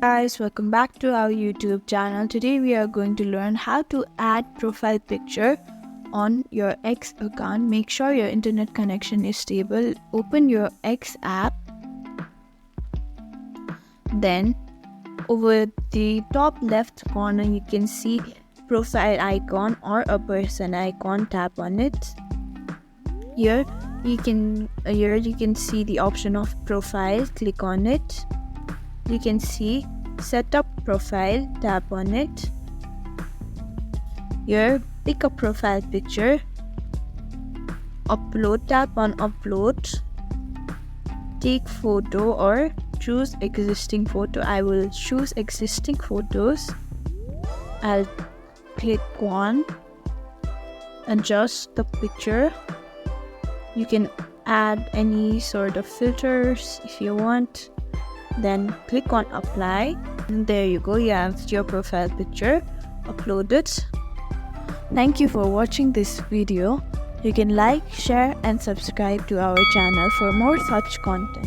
Guys, welcome back to our YouTube channel. Today we are going to learn how to add profile picture on your X account. Make sure your internet connection is stable. Open your X app. Then over the top left corner you can see profile icon or a person icon. Tap on it. Here you can see the option of profile. Click on it. You can see setup profile. Tap on it. Here pick a profile picture. Upload. Tap on upload. Take photo or choose existing photo. I will choose existing photos. I'll click on adjust the picture. You can add any sort of filters if you want. Then click on apply, and there you go, you have your profile picture uploaded. Thank you for watching this video. You can like, share and subscribe to our channel for more such content.